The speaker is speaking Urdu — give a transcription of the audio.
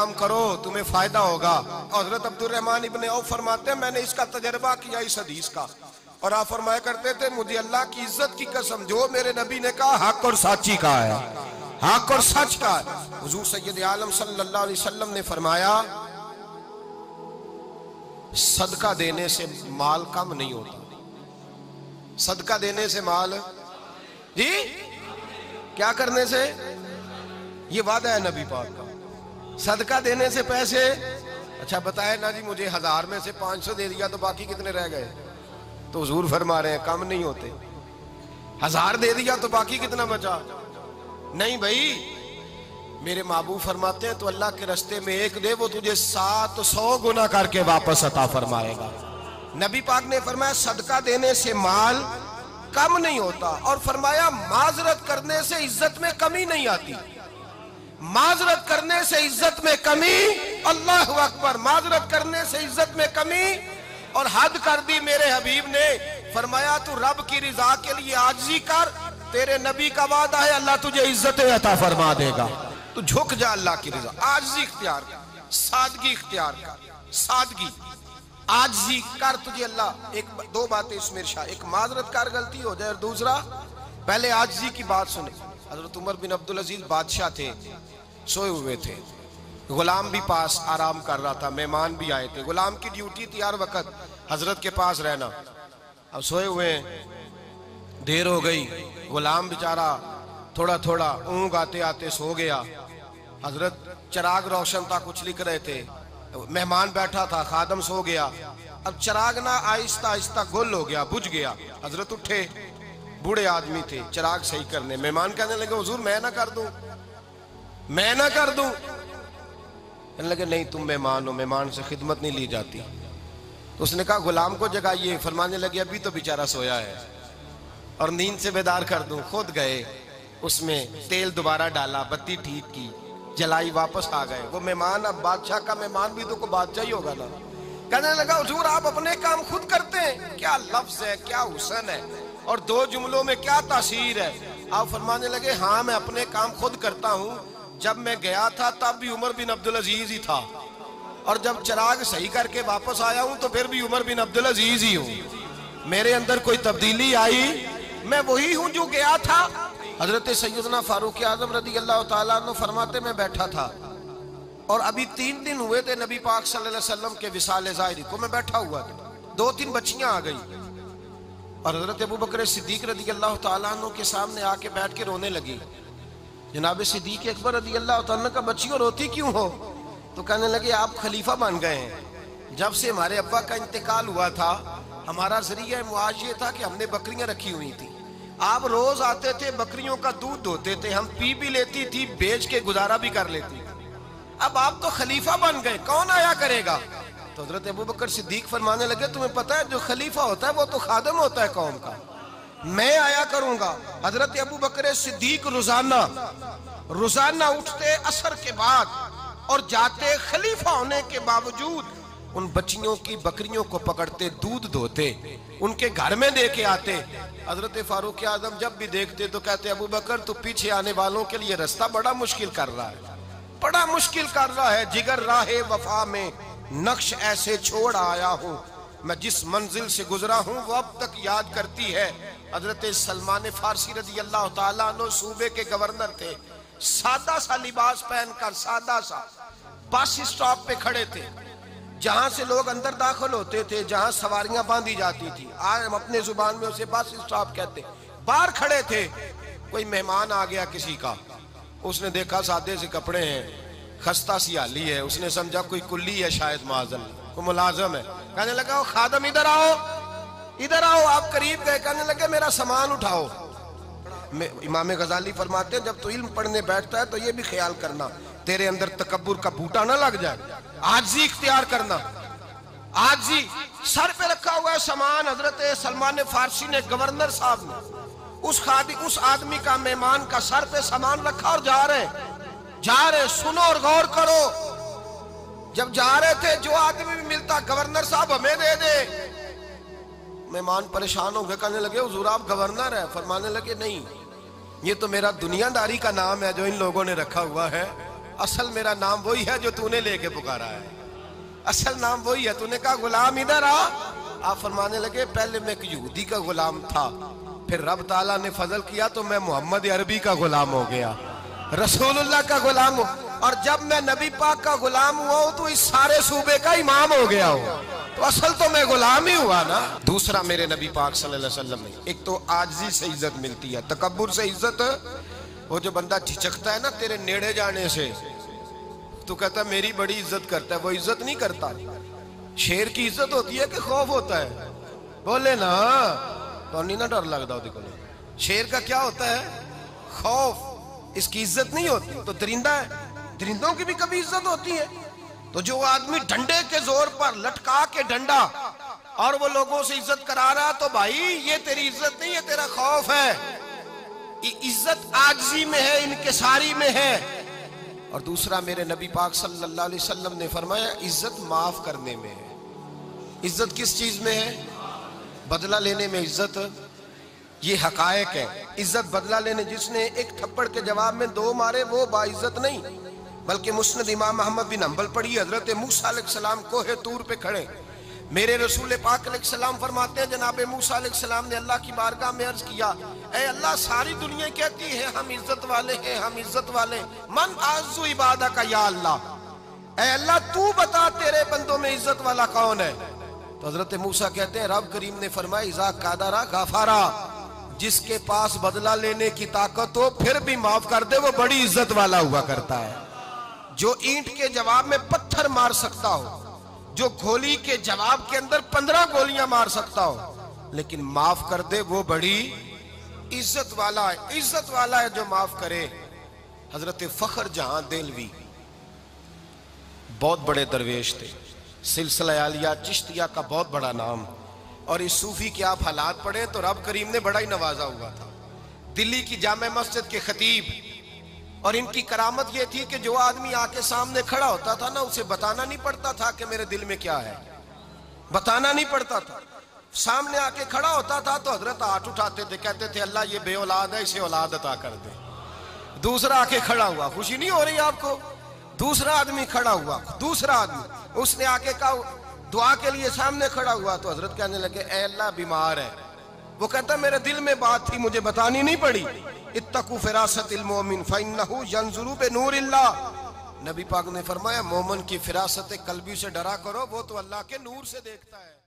کام کرو تمہیں فائدہ ہوگا. حضرت عبدالرحمن ابن عوف فرماتے ہیں میں نے اس کا تجربہ کیا اس حدیث کا, اور آپ فرمایا کرتے تھے مجھے اللہ کی عزت کی قسم جو میرے نبی نے کہا حق اور سچی کا ہے, حق اور سچ کا ہے. حضور سید عالم صلی اللہ علیہ وسلم نے فرمایا صدقہ دینے سے مال کم نہیں ہوتا. صدقہ دینے سے مال جی کیا کرنے سے, یہ وعدہ ہے نبی پاک کا. صدقہ دینے سے پیسے, اچھا بتائے نا جی مجھے 1000 میں سے 500 دے دیا تو باقی کتنے رہ گئے؟ تو حضور فرما رہے ہیں کم نہیں ہوتے. 1000 دے دیا تو باقی کتنا بچا؟ نہیں بھائی, میرے محبوب فرماتے ہیں تو اللہ کے رستے میں ایک دے وہ تجھے 700 گنا کر کے واپس عطا فرمائے گا. نبی پاک نے فرمایا صدقہ دینے سے مال کم نہیں ہوتا, اور فرمایا معذرت کرنے سے عزت میں کمی نہیں آتی. معذرت کرنے سے عزت میں کمی, اللہ اکبر, معذرت کرنے سے عزت میں کمی. اور حد کر دی میرے حبیب نے, فرمایا تو رب کی رضا کے لیے عاجزی کر, تیرے نبی کا وعدہ ہے اللہ تجھے عزت عطا فرما دے گا. تو جھک جا اللہ کی رضا, عاجزی اختیار کر, سادگی اختیار کر, سادگی عاجزی کر, تجھے اللہ ایک دو باتیں اس میں ارشاد, ایک معذرت کر غلطی ہو جائے, اور دوسرا پہلے عاجزی کی بات سنیں. حضرت عمر بن عبدالعزیز بادشاہ تھے, سوئے ہوئے تھے, غلام بھی پاس آرام کر رہا تھا, مہمان بھی آئے تھے. غلام کی ڈیوٹی تھی ہر وقت حضرت کے پاس رہنا. اب سوئے ہوئے ہیں, دیر ہو گئی, غلام بیچارہ تھوڑا تھوڑا اونگ آتے آتے سو گیا. حضرت چراغ روشن تھا, کچھ لکھ رہے تھے, مہمان بیٹھا تھا, خادم سو گیا. اب چراغ نہ آہستہ آہستہ گل ہو گیا, بجھ گیا. حضرت اٹھے, بوڑھے آدمی تھے, چراغ صحیح کرنے. مہمان کہنے لگے حضور میں نہ کر دوں, میں نہ کر دوں. کہنے لگے نہیں تم مہمان ہو, مہمان سے خدمت نہیں لی جاتی. تو اس نے کہا غلام کو جگائیے. فرمانے لگے ابھی تو بیچارہ سویا ہے اور نیند سے بیدار کر دوں. خود گئے, اس میں تیل دوبارہ ڈالا, بتی ٹھیک کی, جلائی, واپس آ گئے. وہ مہمان, اب بادشاہ کا مہمان بھی تو کوئی بادشاہ ہی ہوگا نا. کہنے لگا حضور آپ اپنے کام خود کرتے ہیں, کیا لفظ ہے, کیا حسن ہے, اور دو جملوں میں کیا تاثیر ہے. آپ فرمانے لگے ہاں میں اپنے کام خود کرتا ہوں. جب میں گیا تھا تب بھی عمر بن عبدالعزیز ہی تھا, اور جب چراغ صحیح کر کے واپس آیا ہوں تو پھر بھی عمر بن عبدالعزیز ہی ہوں. میرے اندر کوئی تبدیلی آئی, میں وہی ہوں جو گیا تھا. حضرت سیدنا فاروق اعظم رضی اللہ تعالیٰ عنہ فرماتے میں بیٹھا تھا, اور ابھی 3 دن ہوئے تھے نبی پاک صلی اللہ علیہ وسلم کے وصال ظاہری کو. میں بیٹھا ہوا تھا, 2-3 بچیاں آ گئی, اور حضرت ابو بکر صدیق رضی اللہ تعالیٰ عنہ کے سامنے آ کے بیٹھ کے رونے لگی. جناب صدیق اکبر رضی اللہ تعالیٰ عنہ کا بچیوں روتی کیوں ہو؟ تو کہنے لگے آپ خلیفہ بن گئے ہیں. جب سے ہمارے ابا کا انتقال ہوا تھا ہمارا ذریعہ معاش یہ تھا کہ ہم نے بکریاں رکھی ہوئی تھی. آپ روز آتے تھے, بکریوں کا دودھ دھوتے تھے, ہم پی بھی لیتی تھی, بیچ کے گزارا بھی کر لیتی. اب آپ تو خلیفہ بن گئے, کون آیا کرے گا؟ تو حضرت ابو بکر صدیق فرمانے لگے تمہیں پتہ ہے جو خلیفہ ہوتا ہے وہ تو خادم ہوتا ہے قوم کا, میں آیا کروں گا. حضرت ابو بکر صدیق روزانہ اٹھتے عصر کے بعد اور جاتے, خلیفہ ہونے کے باوجود ان بچیوں کی بکریوں کو پکڑتے, دودھ دھوتے, ان کے گھر میں دے کے آتے. حضرت فاروق اعظم جب بھی دیکھتے تو کہتے ابو بکر تو پیچھے آنے والوں کے لیے رستہ بڑا مشکل کر رہا ہے, بڑا مشکل کر رہا ہے. جگر راہ وفا میں نقش ایسے چھوڑ آیا ہوں, میں جس منزل سے گزرا ہوں وہ اب تک یاد کرتی ہے. حضرت سلمان فارسی رضی اللہ تعالیٰ عنہ صوبے کے گورنر تھے, سادہ سا لباس پہن کر, سادہ سا, بس اسٹاپ پہ کھڑے تھے, جہاں سے لوگ اندر داخل ہوتے تھے, جہاں سواریاں باندھی جاتی تھی, آج ہم اپنے زبان میں اسے بس اسٹاپ کہتے. باہر کھڑے تھے, کوئی مہمان آ گیا کسی کا, اس نے دیکھا سادے سے کپڑے ہیں, خستہ سی حالی ہے, اس نے سمجھا کوئی کلی ہے شاید, معاذ اللہ کوئی ملازم ہے. کہنے لگا خادم ادھر آؤ, ادھر آؤ. آپ قریب گئے, کہنے لگے میرا سامان اٹھاؤ. امام غزالی فرماتے ہیں جب تو علم پڑھنے بیٹھتا ہے تو یہ بھی خیال کرنا تیرے اندر تکبر کا بوٹا نہ لگ جائے, عاجزی اختیار کرنا. عاجزی, سر پہ رکھا ہوا ہے سامان. حضرت سلمان فارسی نے, گورنر صاحب نے, اس آدمی کا, مہمان کا سر پہ سامان رکھا اور جا رہے. سنو اور غور کرو. جب جا رہے تھے جو آدمی بھی ملتا گورنر صاحب ہمیں دے دے. مہمان پریشان ہو گئے, کہنے لگے حضور آپ گورنر ہیں؟ فرمانے لگے نہیں, یہ تو میرا دنیا داری کا نام ہے جو ان لوگوں نے رکھا ہوا ہے, اصل میرا نام وہی ہے جو تو نے لے کے پکارا ہے، اصل نام وہی ہے۔ تو نے کہا غلام ادھر آ۔ آپ فرمانے لگے پہلے میں ایک یہودی کا غلام تھا، پھر رب تعالیٰ نے فضل کیا تو میں محمد عربی کا غلام ہو گیا، رسول اللہ کا غلام ہوں، اور جب میں نبی پاک کا غلام ہوا ہوں تو اس سارے صوبے کا امام ہو گیا ہوں، تو اصل تو میں غلام ہی ہوا نا۔ دوسرا میرے نبی پاک صلی اللہ علیہ وسلم نے ایک تو عاجزی سے عزت ملتی ہے، تکبر سے عزت، وہ جو بندہ جھجکتا ہے نا تیرے نیڑے جانے سے، تو کہتا ہے میری بڑی عزت کرتا ہے، وہ عزت نہیں کرتا۔ شیر کی عزت ہوتی ہے کہ خوف ہوتا ہے؟ بولے نا تو نہیں نہ ڈر لگتا ہوتی کو۔ شیر کا کیا ہوتا ہے؟ خوف، اس کی عزت نہیں ہوتی۔ تو درندہ ہے، درندوں کی بھی کبھی عزت ہوتی ہے؟ تو جو آدمی ڈنڈے کے زور پر لٹکا کے ڈنڈا اور وہ لوگوں سے عزت کرا رہا، تو بھائی یہ تیری عزت نہیں ہے، تیرا خوف ہے۔ عزت عاجزی میں ہے، انکساری میں ہے۔ اور دوسرا میرے نبی پاک صلی اللہ علیہ وسلم نے فرمایا عزت معاف کرنے میں ہے۔ عزت کس چیز میں ہے؟ بدلہ لینے میں عزت، یہ حقائق ہے۔ عزت بدلہ لینے، جس نے ایک تھپڑ کے جواب میں 2 مارے وہ باعزت نہیں، بلکہ مسند امام احمد بن حنبل پڑھی، حضرت موسیٰ علیہ السلام کوہ طور پہ کھڑے، میرے رسول پاک علیہ السلام فرماتے ہیں جناب موسیٰ علیہ السلام نے اللہ کی بارگاہ میں عرض کیا، اے اللہ ساری دنیا کہتی ہے ہم عزت والے ہیں، ہم عزت والے، من اعز عبادک یا اللہ، اے اللہ تو بتا تیرے بندوں میں عزت والا کون ہے؟ تو حضرت موسیٰ کہتے ہیں رب کریم نے فرمایا اذا قادر غفارا، جس کے پاس بدلہ لینے کی طاقت ہو پھر بھی معاف کر دے وہ بڑی عزت والا ہوا کرتا ہے۔ جو اینٹ کے جواب میں پتھر مار سکتا ہو، جو گولی کے جواب کے اندر 15 گولیاں مار سکتا ہو، لیکن معاف کر دے وہ بڑی عزت والا ہے۔ عزت والا ہے جو معاف کرے۔ حضرت فخر جہاں دہلوی بہت بڑے درویش تھے، سلسلہ عالیہ چشتیہ کا بہت بڑا نام، اور اس صوفی کے آپ حالات پڑھیں تو رب کریم نے بڑا ہی نوازا ہوا تھا۔ دلی کی جامع مسجد کے خطیب، اور ان کی کرامت یہ تھی کہ جو آدمی آ کے سامنے کھڑا ہوتا تھا نا اسے بتانا نہیں پڑتا تھا کہ میرے دل میں کیا ہے، بتانا نہیں پڑتا تھا۔ سامنے آ کے کھڑا ہوتا تھا تو حضرت ہاتھ اٹھاتے تھے، کہتے تھے اللہ یہ بے اولاد ہے، اسے اولاد عطا کر دے۔ دوسرا آ کے کھڑا ہوا، خوشی نہیں ہو رہی آپ کو؟ دوسرا آدمی کھڑا ہوا، دوسرا آدمی، اس نے آ کے کہا دعا کے لیے سامنے کھڑا ہوا تو حضرت کہنے لگے اے اللہ بیمار ہے، وہ کہتا میرے دل میں بات تھی مجھے بتانی نہیں پڑی، اتقوا فراست المومن فإنہ ینظر بنور اللہ، نبی پاک نے فرمایا مومن کی فراست قلبی سے ڈرا کرو، وہ تو اللہ کے نور سے دیکھتا ہے۔